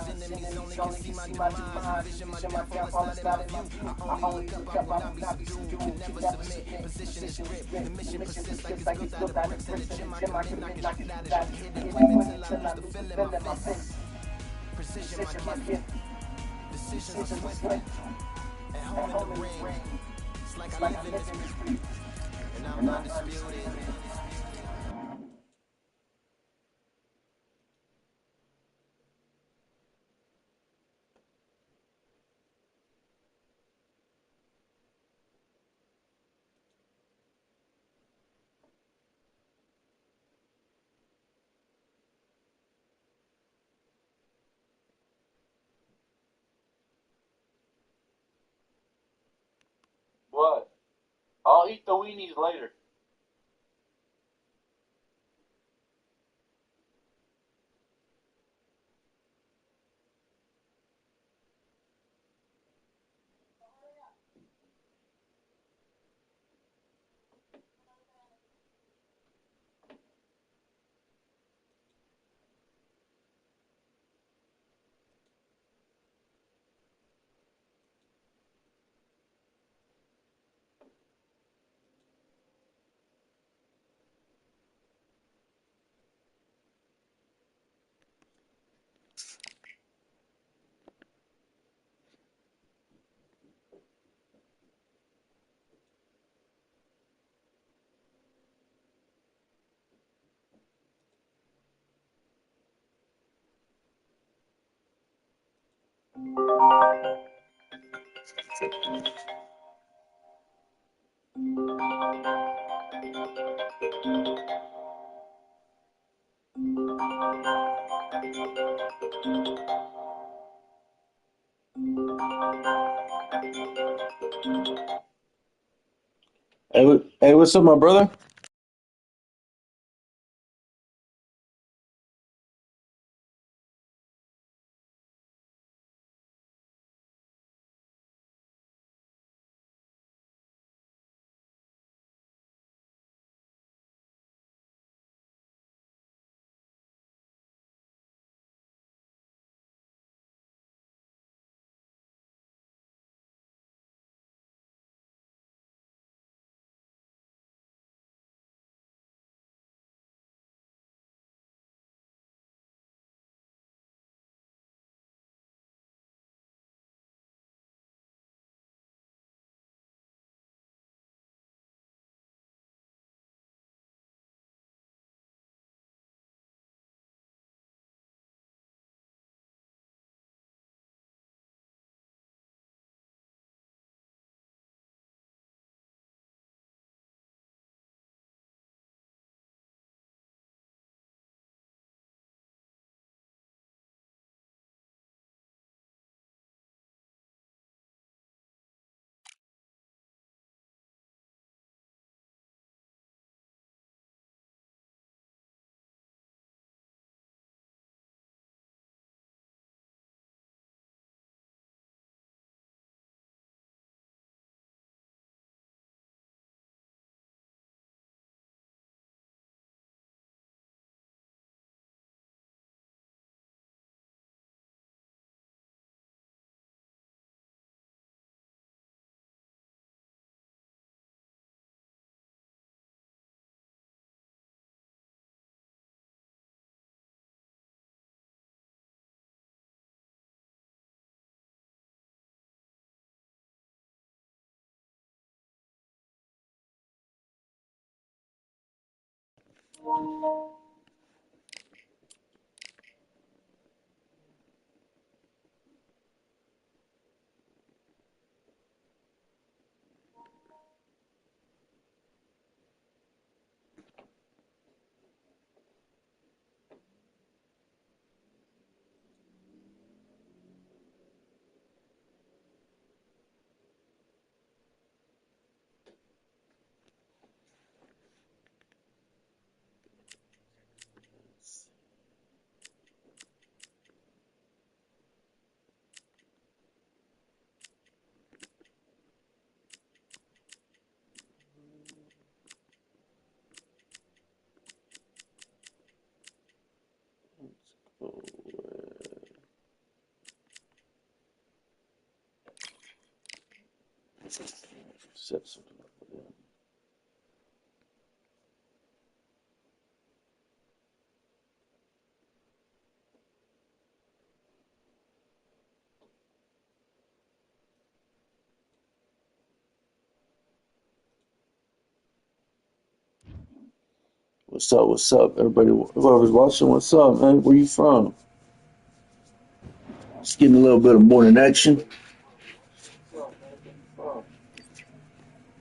enemies only can see my demise. Vision my downfall, it's not in my view. I only look up when I be subdued. Can never submit, position is grip. The mission persists like it's built out of bricks. In the gym, I commit, knocking shoot at it. Hit it women till I lose the feel in my fist. Precision, my gift. Decisions are swift. At home in the ring, it's like I live in this street, and I'm undisputed. What? I'll eat the weenies later. Hey, what's up, my brother? Set something up with them. What's up? What's up, everybody? Whoever's watching, what's up, man? Where you from? Just getting a little bit of morning action.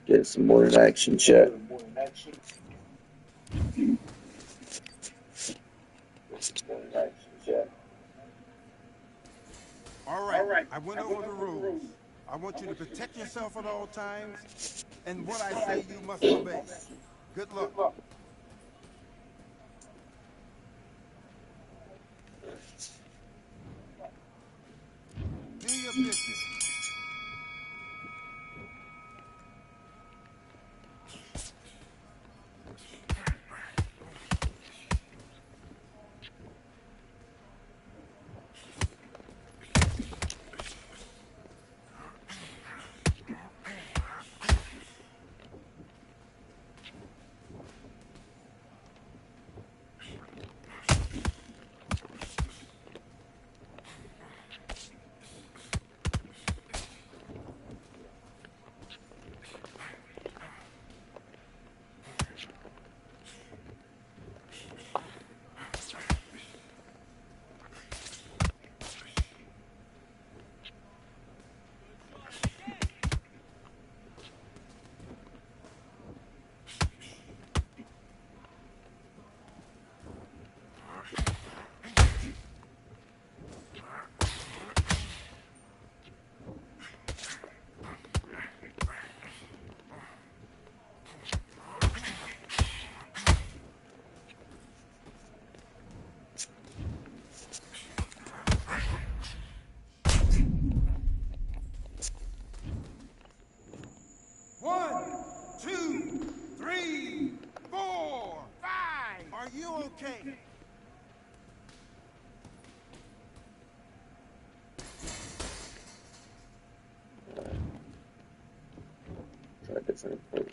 Get some morning action, chat. All right, I went over the rules. I want you to protect yourself at all times, and what I say you must obey. Good luck. Do your business. One, two, three, four, five. Are you okay? Try a different approach.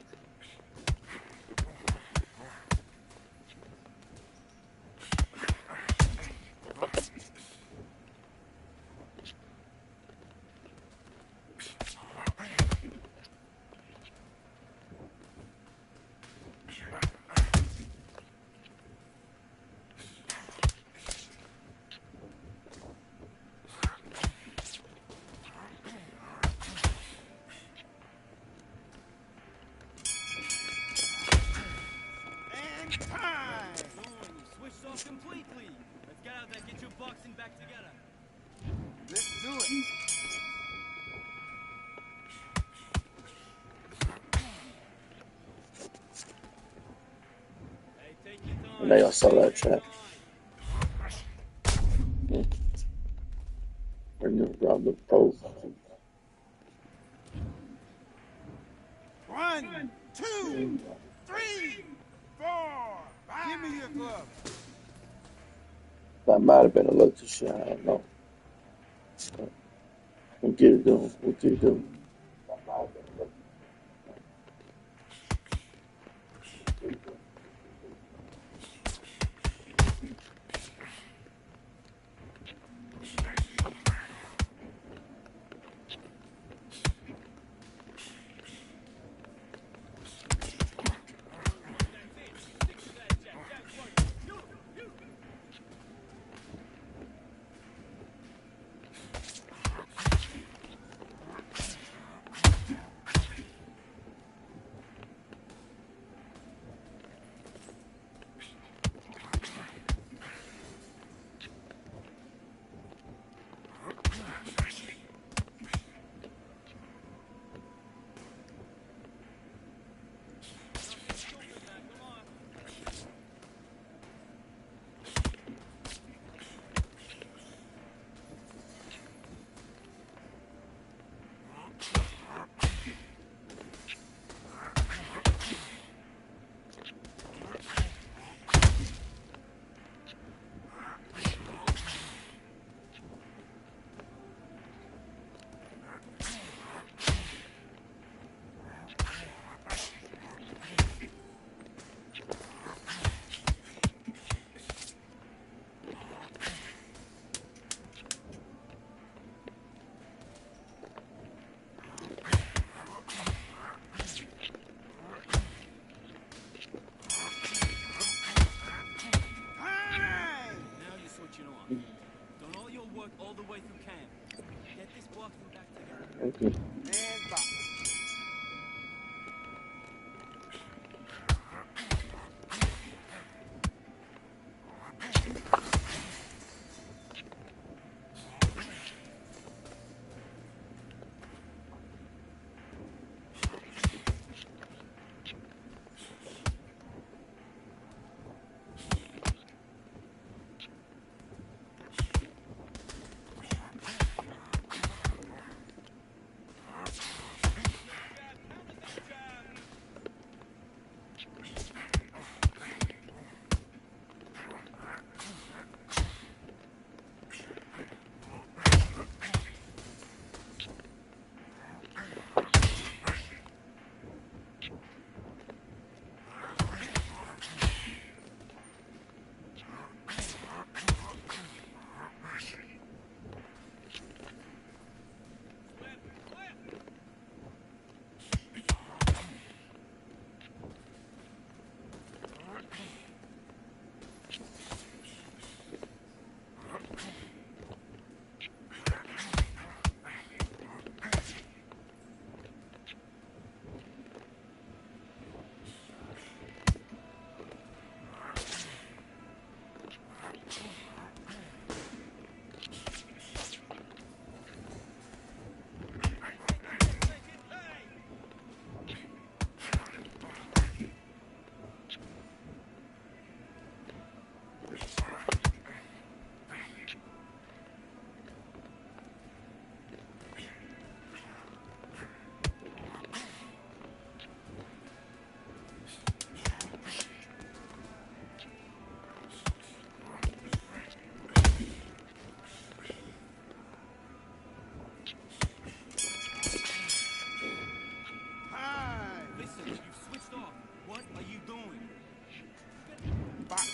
And time. You switched off completely. Let's get out there, get your boxing back together. Let's do it. Hey, take your time. I know y'all saw that chat. Bring them around the post. One, two, three, four, five. Give me your glove. That might have been a lucky shot. I don't know. We'll get it done. We'll get it done. you can. Get this boxing back together. Okay. And box. Listen, you've switched off. What are you doing? Box.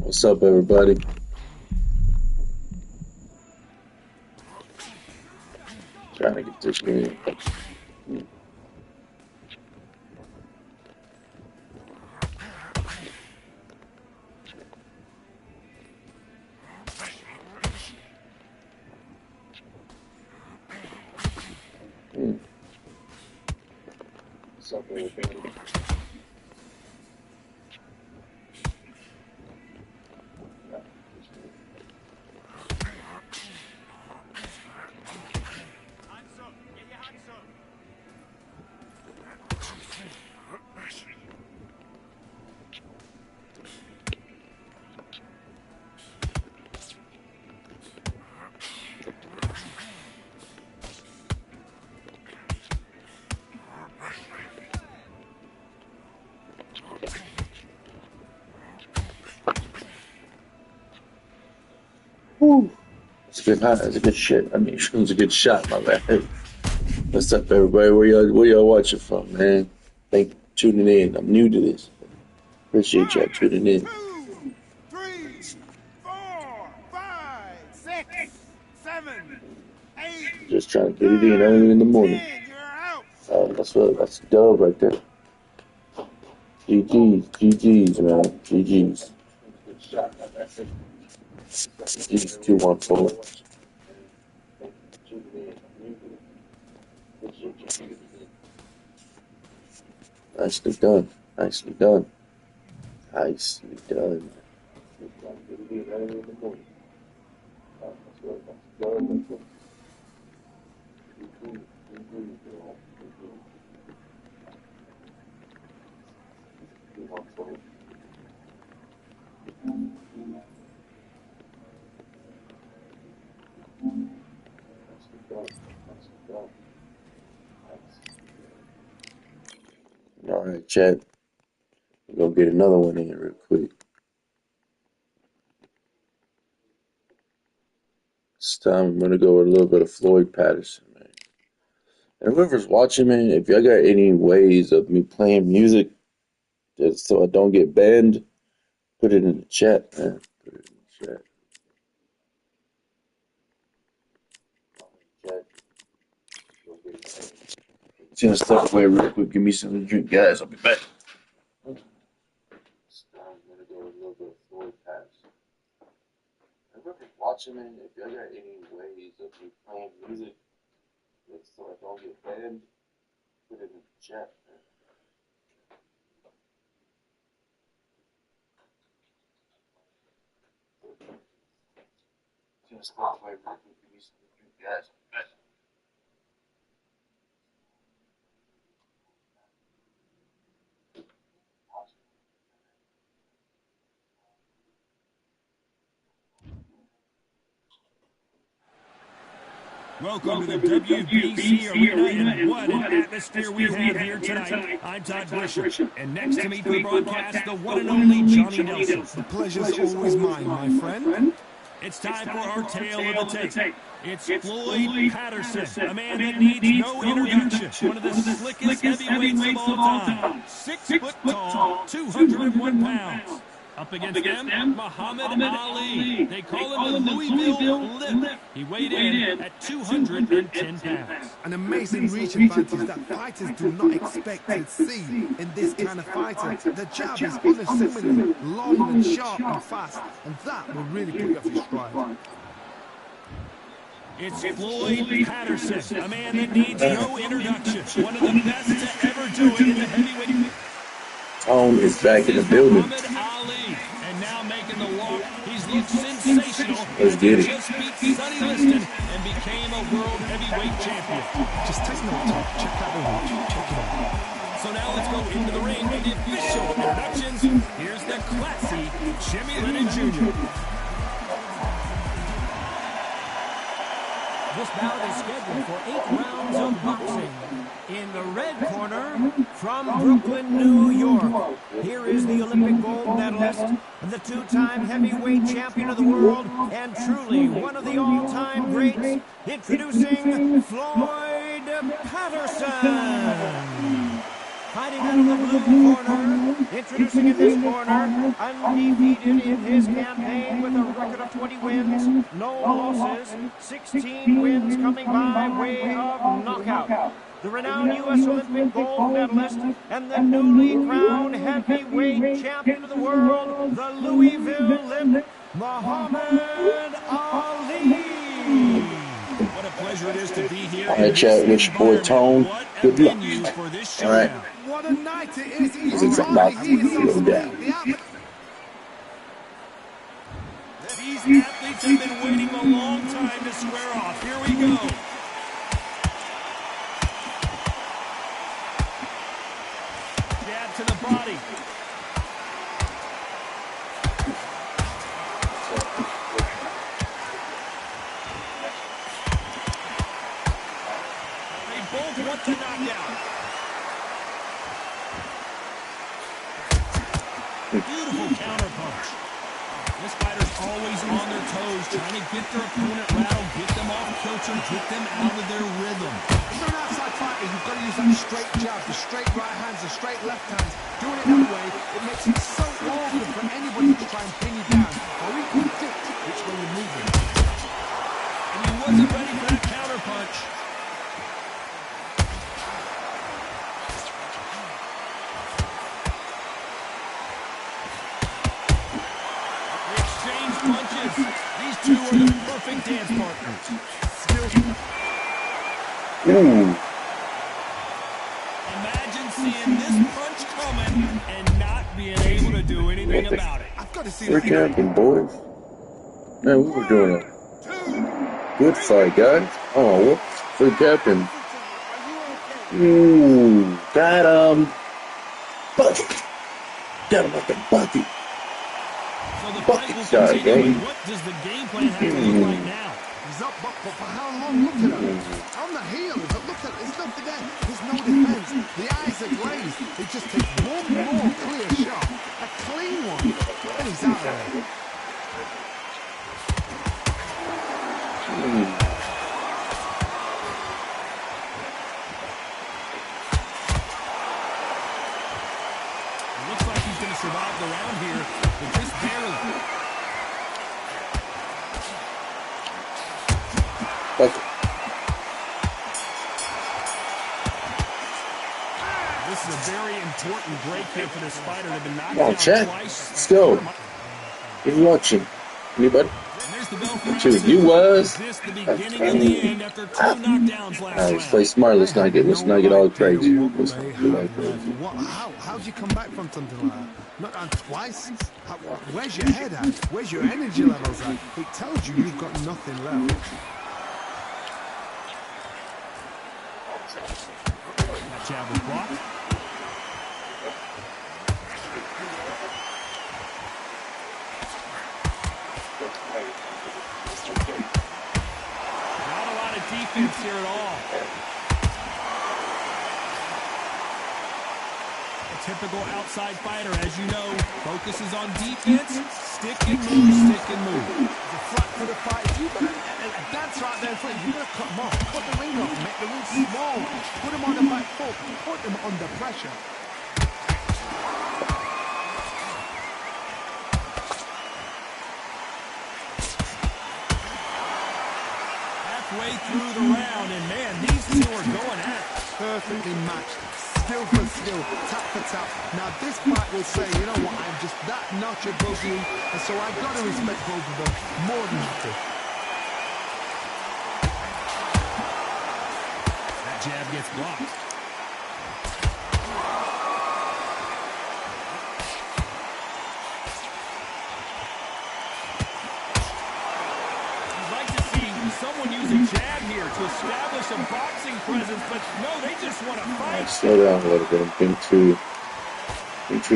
What's up, everybody? Trying to get this game. What's up, everybody? Hands up. Get your hands up. Woo. It's a good hot. It's a good shit. I mean, it was a good shot, my man. What's up, everybody? Where y'all watching from, man? Thank you for tuning in. I'm new to this. Appreciate y'all tuning in. 2, 3, 4, 5, 6, 7, 8, Just trying to get it in early in the morning. 10. You're out. That's a dub right there. GG's, man. GG's. GG's 214. Nicely done. Nicely done. Nicely done. All right, chat. We're gonna get another one in real quick. This time I'm gonna go with a little bit of Floyd Patterson, man. And whoever's watching me, if y'all got any ways of me playing music just so I don't get banned, put it in the chat, man. Put it in the chat. Just gonna step away real quick. Give me something to drink, guys. I'll be back. I'm gonna go a little bit of Floyd Pass. Whoever's watching me, if y'all got any ways of me playing music just so I don't get banned, put it in the chat, man. Just gonna step away real quick. Give me something to drink, guys. I'll be back. Welcome to the WBC Arena, and what an atmosphere we have here tonight. I'm Todd Grisham, and next to me for the broadcast, the one and only Johnny Nelson. The pleasure's always mine, my friend. It's time for our tale of the tape. It's Floyd Patterson, a man that needs no introduction. One of the slickest heavyweights of all time. 6 foot tall, 201 pounds. Up against them, Muhammad Ali. They call him the Louisville Lip. He weighed in at 210 pounds. An amazing reach advantage that fighters do not expect to see in this kind of fighter. The jab is unassumingly long and sharp and fast, and that will really put you off your stride. It's Floyd Patterson, a man that needs no introduction. One of the best to ever do it in the heavyweight. Tone is back in the building. Muhammad Ali, and now making the walk. He's looked sensational. Let's get it. Just beat Sonny Liston and became a world heavyweight champion. Just take note, check out the reach, check it out. So now let's go into the ring with the official introductions. Here's the classy Jimmy Lennon Jr. This bout is scheduled for 8 rounds of boxing. In the red corner, from Brooklyn, New York, here is the Olympic gold medalist, the 2-time heavyweight champion of the world, and truly one of the all-time greats, introducing Floyd Patterson. Fighting out of the blue corner, introducing in this corner, undefeated in his campaign with a record of 20 wins, no losses, 16 wins coming by way of knockout. The renowned U.S. Olympic gold medalist and the newly crowned heavyweight champion of the world, the Louisville Lip, Muhammad Ali. What a pleasure it is to be here. All right, chat with your boy Tone. Good luck. All right. What a night it is. It's about to go down. These athletes have been waiting a long time to square off. Here we go. Jab to the body. They both want to knock out. Beautiful counter punch. This fighter's always on their toes, trying to get their opponent rattled, get them off kilter, get them out of their rhythm. If you're an outside fighter, you've got to use that straight jab, the straight right hands, the straight left hands. Doing it that way, it makes it so awkward for anybody to try and pin you down, or even predict which way you're moving. And he wasn't ready for that counter punch. Punches. These two are the perfect dance partners. Imagine seeing this punch coming and not being able to do anything about it. I've got to see We're champion, boys. Man, we were doing a good fight, guys. Oh, whoops. For the captain. Got him. Bucket. Got him at the bucket. Bucket shot, bro. What does the game plan have to look like now? He's up, but for how long? Look at him. On the heels, but look at, there's nothing there. There's no defense. The eyes are glazed. It just takes one more clear shot. A clean one. And he's out of there. survive the round here, but just barely. Fuck it. This is a very important break here for this fighter. They've been knocked Come on, down chat. twice. Let's go. Who's watching? Anybody? And there's the bell for Two. action. You was. Is this the beginning and the end after 2 knockdowns last Let's play round? smart. Let's not get all crazy. What Let's they not get all have crazy. left. How do you come back from something like that? Not on twice? Where's your head at? Where's your energy levels at? It tells you you've got nothing left. That jab was blocked. Not a lot of defense here at all. A typical outside fighter, as you know, focuses on defense, stick and move, stick and move. It's a flat for the fight. If you've got a dance right there in front, you've got to cut them off. Cut the ring off, make the ring small. Put them on the back foot. Put them under pressure. Halfway through the round, and man, these two are going at it. Perfectly matched. Skill for skill, tap for tap. Now this fight will say, you know what, I'm just that notch above you, and so I've got to respect both of them more than happy. That jab gets blocked. You'd like to see someone use a jab here to establish a boxing presence, but no, they just want to fight. Slow down a little bit. I'm being too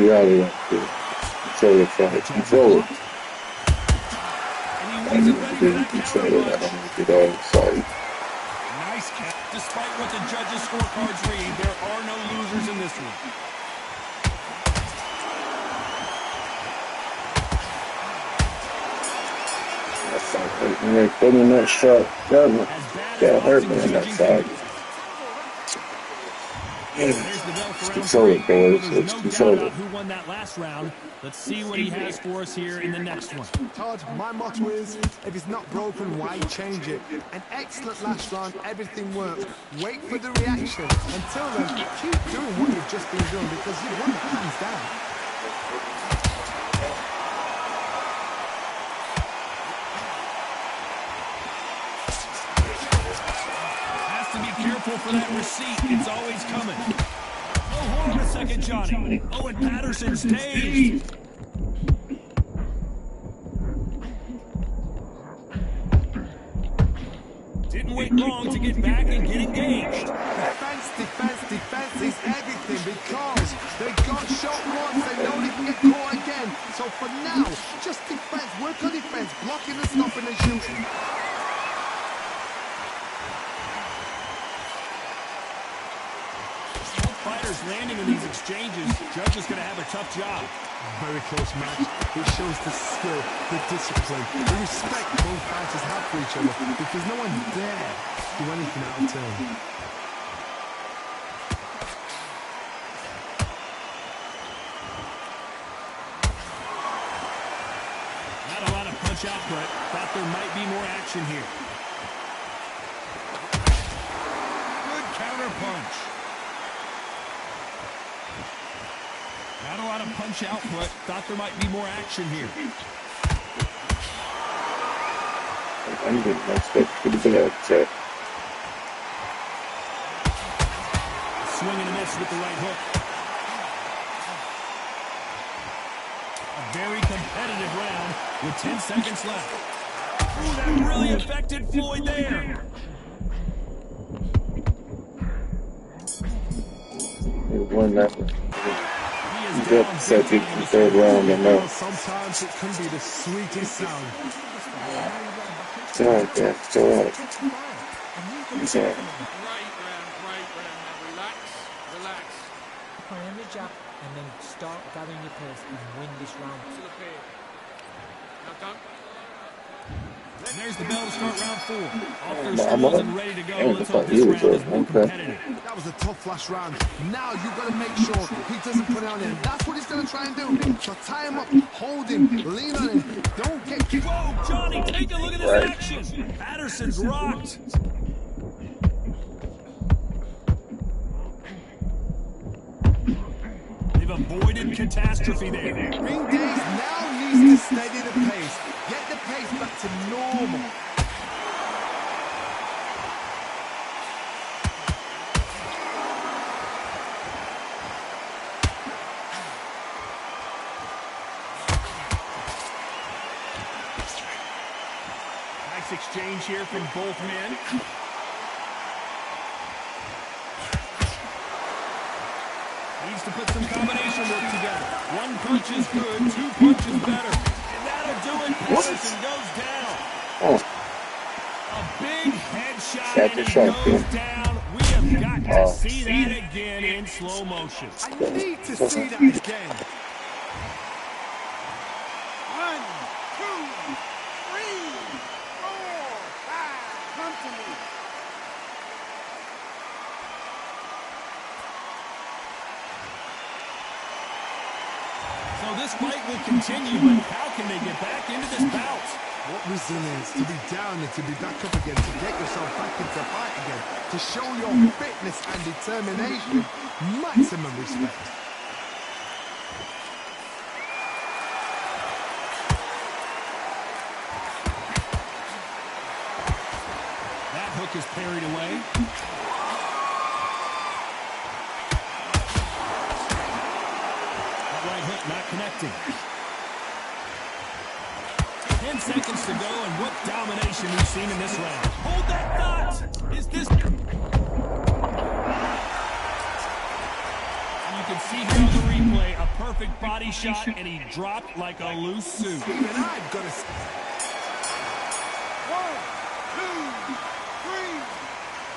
rowdy up here. Control the fight. Control it. And he I wasn't need ready to for that control counter it. I punch. don't want to get all excited. Nice catch. Despite what the judges' scorecards read, there are no losers in this one. You're putting that shot. God, As bad that as hurt boxing me on that judging side. There's the bell for round Control it, 3. boys. Well, there's Let's no control doubt it. about who won that last round. Let's see what he has for us here in the next one. Todd, my motto is, if it's not broken, why change it? An excellent last round, everything worked. Wait for the reaction. Until then, keep doing what you've just been doing because you've won it hands down. Has to be careful for that receipt. It's always coming. Oh, hold on a second, Johnny. Owen Patterson's dazed. Didn't wait long to get back and get engaged. Defense, defense, defense is everything because they got shot once, they know they can get caught again. So for now, just defense, work on defense, blocking and stopping and shooting. Both fighters landing in these exchanges. Judge is going to have a tough job. Very close match. It shows the skill, the discipline, the respect both fighters have for each other because no one dare do anything out of turn. Not a lot of punch output. Thought there might be more action here. Good counter punch. Not a lot of punch output. Thought there might be more action here. I didn't expect to do that. Swing and a miss with the right hook. A very competitive round with 10 seconds left. Ooh, that really affected Floyd there. He won that one. He is He got down the second big and time third round, I know. Sometimes it can be the sweetest sound. It's alright, man. It's alright. It's alright. Right round. Now relax, relax. Plan the jab and then start gathering your pace and win this round. To the pair. Now don't. And there's the bell to start round 4. Off their I'm stools on. and ready to go. Damn, Let's I hope thought this you were round is good. more Okay. competitive. That was a tough last round. Now you've got to make sure he doesn't put it on him. That's what he's going to try and do. So tie him up, hold him, lean on him. Don't get... Whoa, Johnny, take a look at this Right. action. Patterson's rocked. They've avoided catastrophe there. Ring Days now needs to steady the pace. Get the pace back to normal. Nice exchange here from both men. Needs to put some combination work together. One punch is good, 2 punches better. And that'll do it. Patterson goes down. Oh, A big headshot That's and a he shot, goes yeah. down. We have got to see that again in slow motion. I need to see that again. 1, 2, 3, 4, 5. Come to me. So this fight will continue, but how can they get back into this bout? What resilience to be down and to be back up again, to get yourself back into fight again, to show your fitness and determination. Maximum respect. That hook is parried away. That right hook not connecting. 10 seconds to go, and what domination we've seen in this round. Hold that thought! Is this... And you can see here on the replay, a perfect body shot, and he dropped like a loose suit. Even I've got to... 1, 2, 3,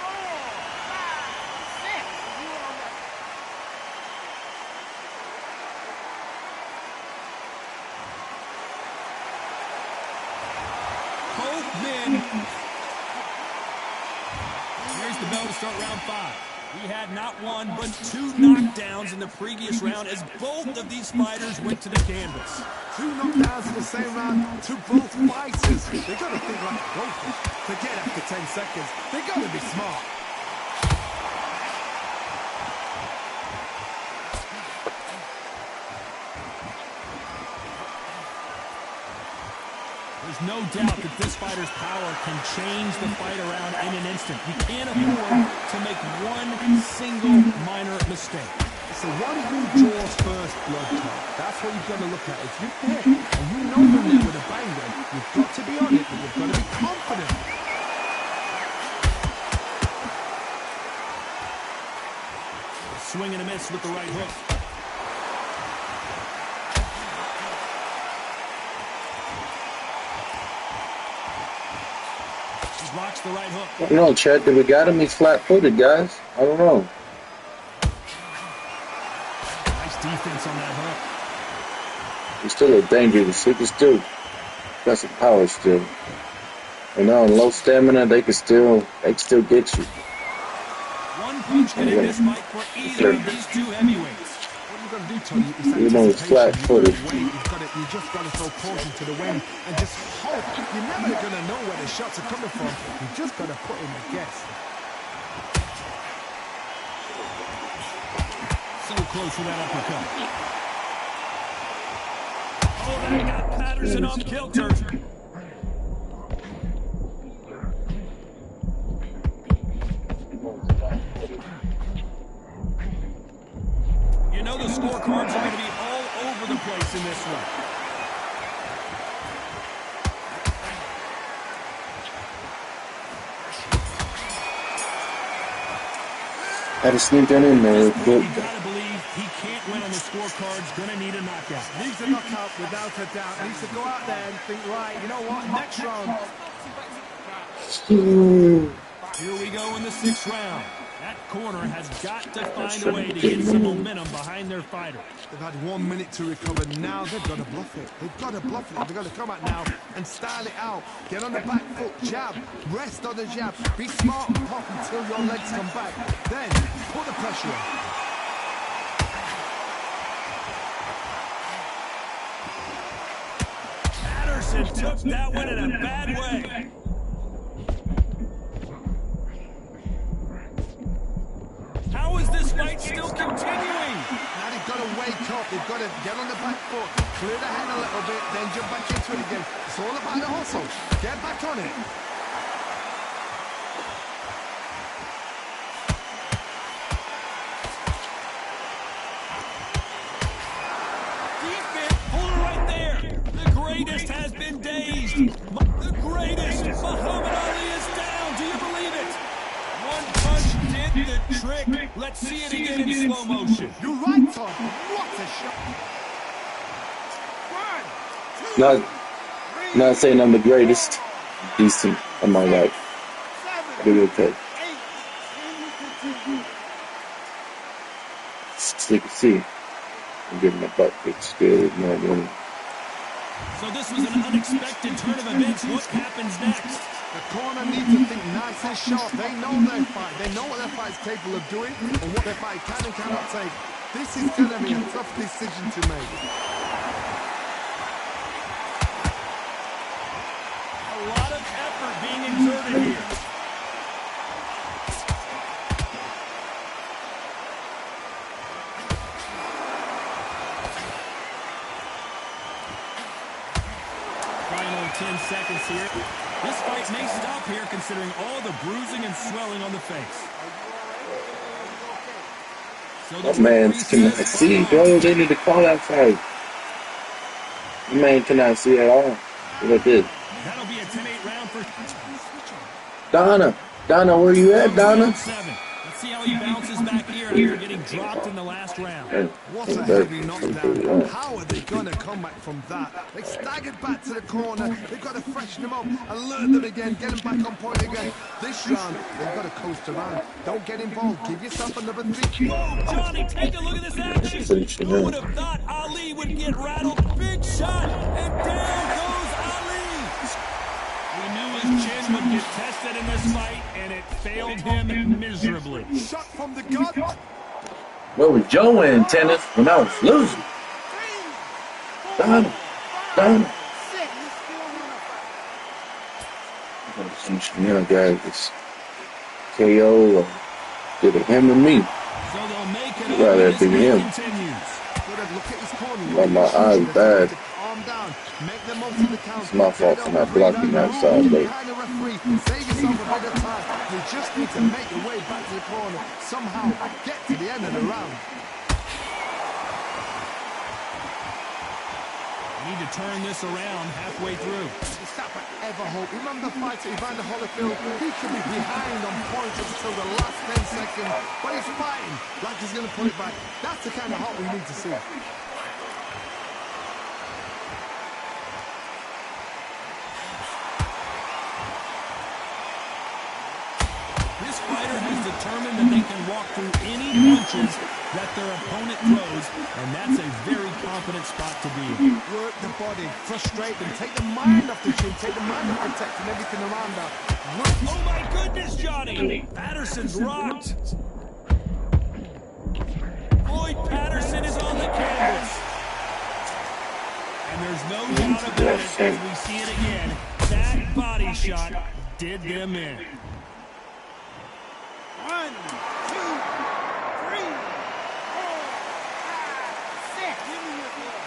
4, 5, 6. You on that? Both men. Here's the bell to start round 5. We had not one, but 2 knockdowns in the previous round as both of these fighters went to the canvas. 2 knockdowns in the same round to both fighters. They got to think like goldfish. Forget after 10 seconds. They got to be smart. There's no doubt that this fighter's power can change the fight around in an instant. You can't afford to make one single minor mistake. It's the one who draws first blood, Tom. That's what you've got to look at. If you're there and you know you're there with a banger, you've got to be on it, but you've got to be confident. Swing and a miss with the right hook. He blocks the right hook. I don't know, Chad. Did we got him? He's flat-footed, guys. I don't know. Nice defense on that hook. He's still a dangerous. He can still got some power still. You know, and low stamina, they can still get you. One punch can end this fight for either of these 2 heavyweights. What you've got to do, Tony, is You know, he's flat-footed. You just got to throw caution to the wind and just hope. You're never going to know where the shots are coming from. You just got to put in a guess. So close with that uppercut. Oh, that got Patterson off kilter. You know the scorecards are going to be all over the place in this one. Had to sneak that in there real quick. You gotta believe he can't win on the scorecards. Gonna need a knockout. Needs a knockout without a doubt. Needs to go out there and think, right, you know what, next round. Here we go in the 6th round. That corner has got to find a way to get some momentum behind their fighter. They've had 1 minute to recover. Now they've got to bluff it. They've got to bluff it. They've got to come out now and style it out. Get on the back foot, jab, rest on the jab. Be smart and pop until your legs come back. Then put the pressure on. Patterson took that one in a bad way. How is this fight still continuing? Now they've got to wake up. They've got to get on the back foot, clear the head a little bit, then jump back into it again. It's all about the hustle. Get back on it. Defense, hold it right there. The greatest has been dazed. The greatest, Muhammad Ali, is down. Do you believe it? One punch did the trick. Let's see it again in slow motion. You're right, Todd. What a shot. Not saying I'm the greatest. Decent in my life. Do okay. So you can see, I'm getting my butt fixed good. So this was an unexpected turn of events. What happens next? The corner needs to think nice and sharp. They know their fight. They know what their fight is capable of doing and what their fight can and cannot take. This is going to be a tough decision to make. A lot of effort being exerted here. Final 10 seconds here. This fight may stop here considering all the bruising and swelling on the face. So That man cannot see, bro. They need to call that fight. The man cannot see at all. Look at this. That'll be a 10-8 round for Donna, where you at, Donna? Let's see how he bounces back here after getting dropped in the last round. What a heavy knockdown. How are they going to come back from that? They staggered back to the corner. They've got to freshen them up and learn them again, get them back on point again. This round, they've got to coast around. Don't get involved. Give yourself another 3. Whoa, Johnny, take a look at this action. Who would have thought Ali would get rattled? Big shot, and down goes Ali. We knew his chin would get tested in this fight, and it failed him miserably. Shot from the gut. Where was Joe in tennis when I was losing? Donna. Some young guy was KO or did it him and me. So they'll make it I'd rather it be him. My eyes bad. Make the most of the count. It's my fault for not blocking outside late. Save yourself a bit of time. You just need to make your way back to the corner. Somehow get to the end of the round. Need to turn this around halfway through. Is that ever hope? Remember the fight to Evander Holyfield? He could be behind on points until the last 10 seconds, but he's fighting like he's going to put it back. That's the kind of hope we need to see. This fighter has determined that they can walk through any punches that their opponent throws, and that's a very confident spot to be in. Work the body, frustrate them, take the mind off the chin, take the mind off protecting everything around that. Oh my goodness, Johnny! Patterson's rocked. Floyd Patterson is on the canvas. And there's no doubt about it as we see it again. That body shot did them in. 1, 2, 3, 4, 5, 6. Give me your blood.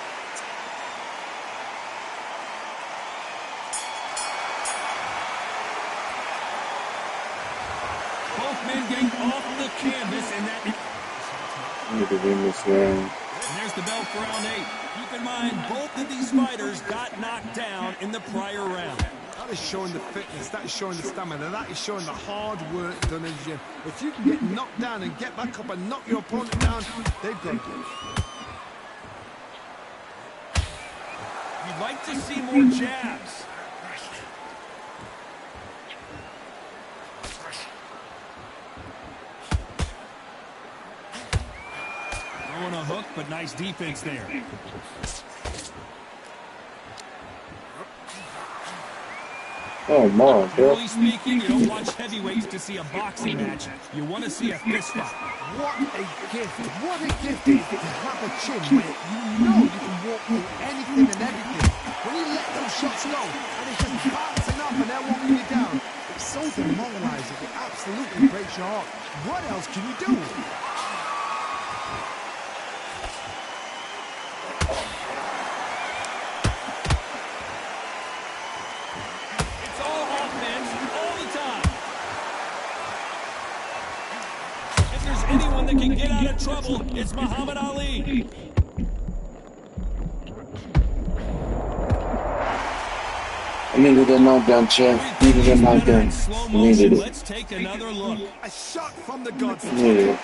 Both men getting off the canvas, and that. Need to win this round. And there's the bell for round 8. Keep in mind, both of these fighters got knocked down in the prior round. That is showing the fitness, that is showing the stamina, that is showing the hard work done in the gym. If you can get knocked down and get back up and knock your opponent down, they've got it. You'd like to see more jabs. throwing a hook, but nice defense there. Oh my God. Generally speaking, you don't watch heavyweights to see a boxing match. You want to see a fist fight. What a gift. What a gift it is to have a chin where you know you can walk through anything and everything. When you let those shots go and it's just bouncing up and they're walking you down, it's so demoralizing. It absolutely breaks your heart. What else can you do? Anyone that can get out of trouble, it's Muhammad Ali. I needed a knockdown, champ. Needed a knockdown. Needed it. Let's take another look. A shot from the gods. Needed it.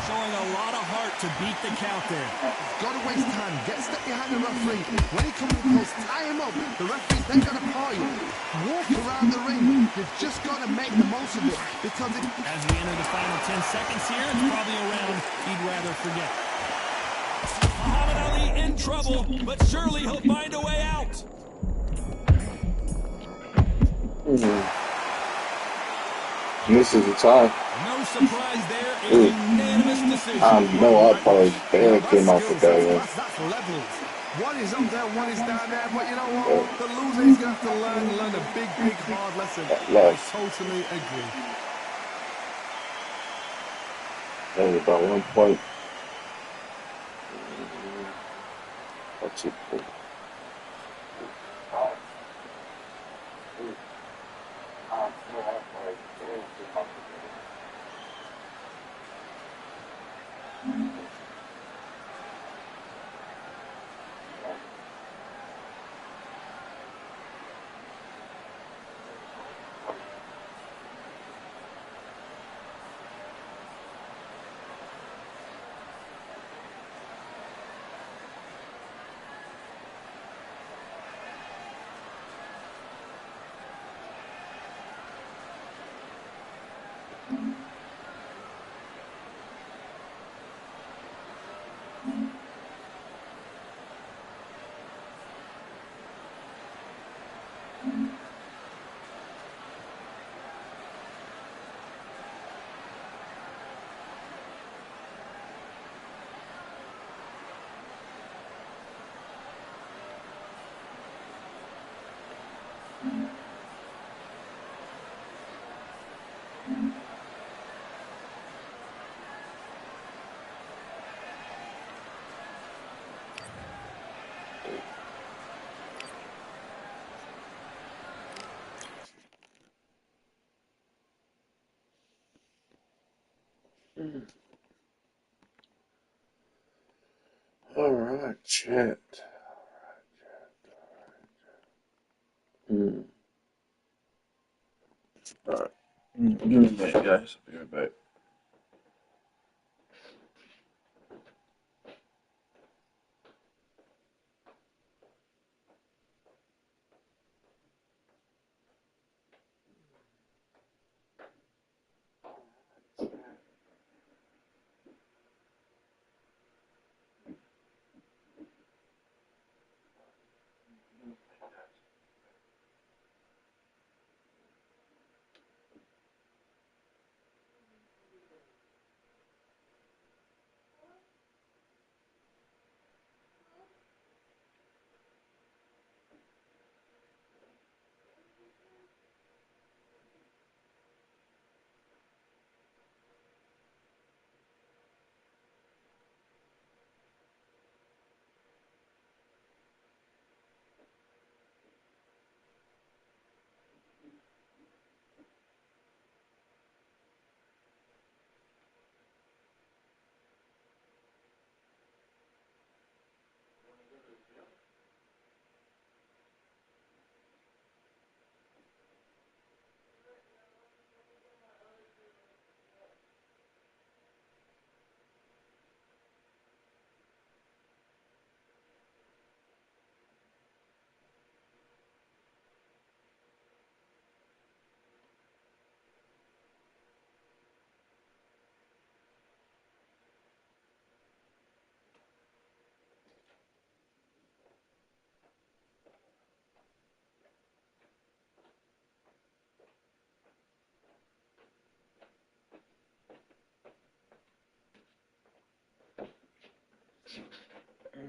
Showing a lot of heart to beat the count there. Gotta waste time. Get step behind the referee. When he comes close, tie him up. The referee's then gonna paw you. Walk around the ring. You've just gotta make the most of it. Because as we enter the final 10 seconds here, it's probably a round he'd rather forget. Muhammad Ali in trouble, but surely he'll find a way out. This is a tie. No surprise there, a unanimous decision. No, I probably barely came off the barrier. That's levels. One is up there, one is down there, but you know what? The loser is going to have to learn a big, hard lesson. I totally agree. That was about 1 point. That's it. All right, chat. All right. Give me a minute, guys. I'll be right back.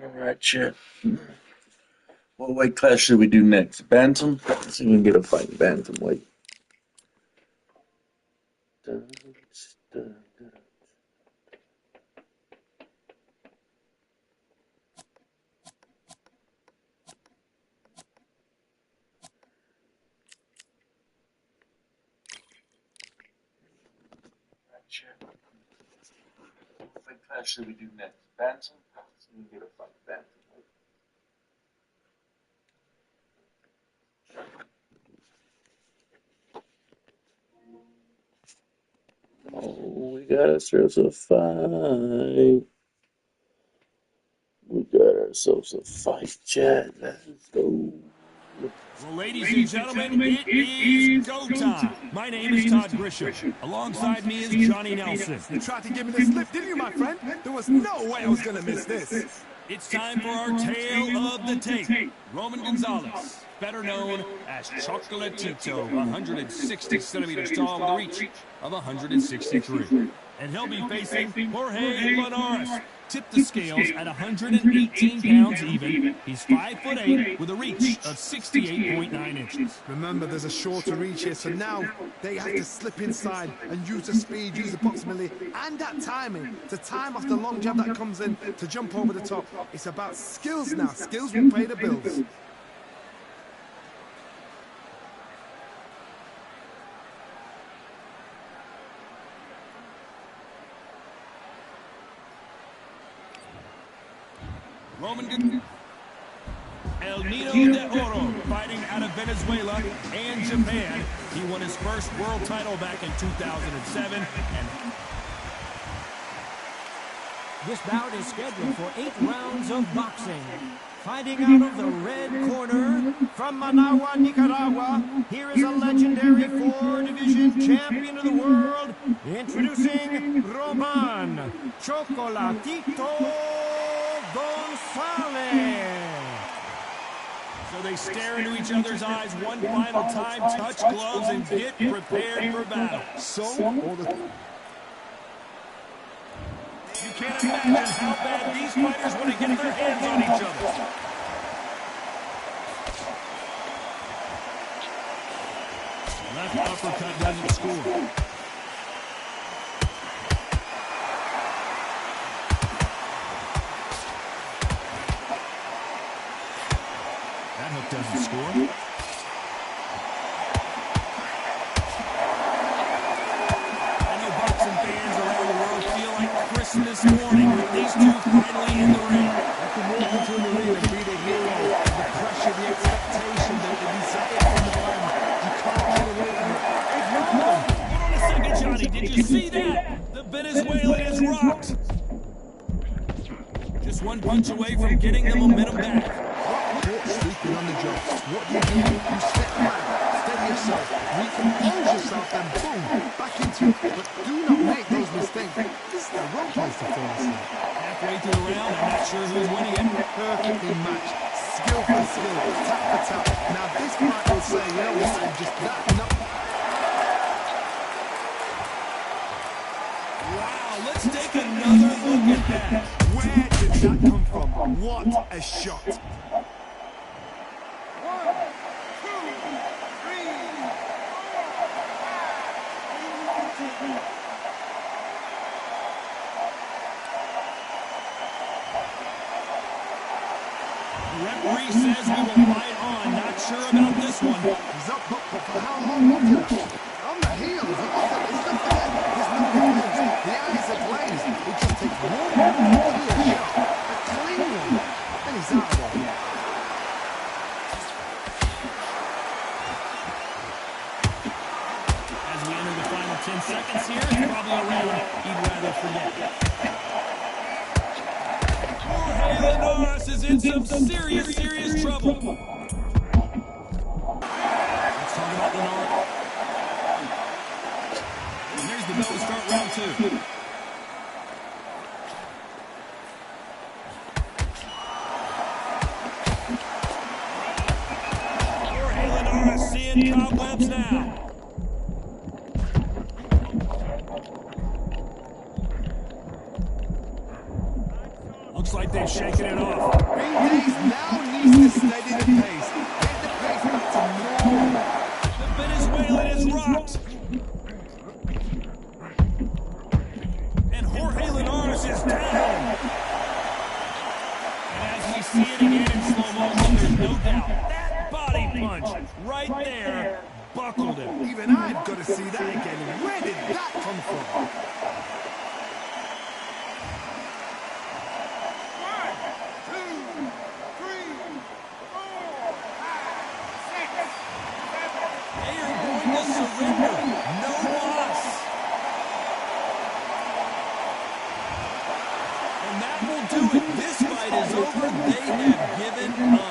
All right, shit. What weight class should we do next? Bantam? Let's see if we can get a fight in bantamweight. What weight class should we do next? Bantam? Let's see if we can get a fight in bantamweight. Oh, we got ourselves a fight. We got ourselves a fight, Chad. Let's go. Well, ladies and gentlemen, it is go time. My name is Todd Grisham. Alongside me is Johnny Nelson. You tried to give me the slip, didn't you, my friend? There was no way I was going to miss this. It's time for our tale of the tape. Roman Gonzalez, better known as Chocolatito, 160 centimeters tall with a reach of 163. And he'll be facing Jorge Linares. Tipped the scales at 118 pounds even. He's 5'8" with a reach of 68.9 inches. Remember, there's a shorter reach here, so now they have to slip inside and use the speed, use the proximity, and that timing to time off the long jab that comes in to jump over the top. It's about skills now. Skills will pay the bills. Roman El Nido de Oro, fighting out of Venezuela and Japan. He won his first world title back in 2007. And This bout is scheduled for 8 rounds of boxing. Fighting out of the red corner, from Managua, Nicaragua, here is a legendary 4-division champion of the world, introducing Roman Chocolatito Gonzalez. so they stare into each other's eyes one final time, touch gloves, and get prepared for battle. You can't imagine how bad these fighters want to get their hands on each other. Left uppercut doesn't score. That hook doesn't score. This morning with these two finally in the ring. I can walk into the ring and be the hero. The pressure, the expectation, the desire from the man. You can't get away from it. Hold on a second, Johnny. Did you see that? The Venezuelan is rocked. Just one punch away from getting the momentum back. Caught sleeping on the job. What do? You step back, steady yourself, recompose yourself, and boom, back into it. But do not make those mistakes. This is the wrong place to fall asleep. Halfway through the round, I'm not sure who's winning it. Perfectly matched, skill for skill, tap for tap. Now this fight will say, you know what, I'm just that enough. Wow, let's take another look at that. Where did that come from? What a shot. The referee says we will fight on. Not sure about this one. He's up, for how long after that? On the heels, it's not there. There's no defense. The eyes are glazed. It just takes one more clear shot. A clean one. And he's out of there. As we enter the final 10 seconds here, it's probably a round he'd rather forget. Jorge Linares is in some serious trouble. Let's talk about Linares. And there's the bell to start round 2. Jorge Linares seeing cobwebs now. Looks like they're shaking it off. Green Days now needs to steady the pace. Get the pace back to normal. The Venezuelan is rocked. And Jorge Linares is down. And as we see it again in slow motion, there's no doubt that body punch right there buckled him. Even I've got to see that again. Where did that come from? Surrender. No loss. And that will do it. This fight is over. They have given up.